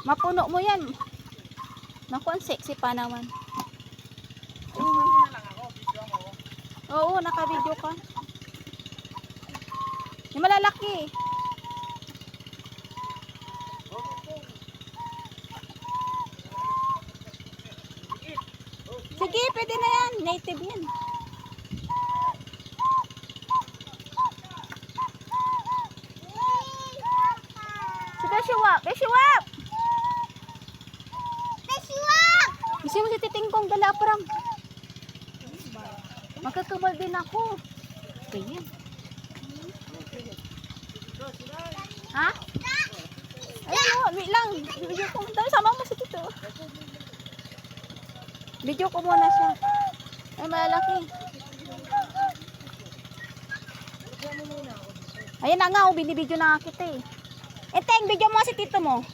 Mapuno mo yan. Naku, ang sexy pa naman. Oo, naka-video ka. Yung malalaki. Sige, pwede na yan. Native yan. Si Beshiwap! Beshiwap! Beshiwap! Gusto mo si Titingkong Galapram. Magkakabal din ako. Ganyan. Ha? Ayun o, wait lang. Video ko. Sama mo si Tito. Video ko muna siya. Ay, malaki. Ayan na nga, binibidyo na kita eh. Eteng, video mo si Tito mo.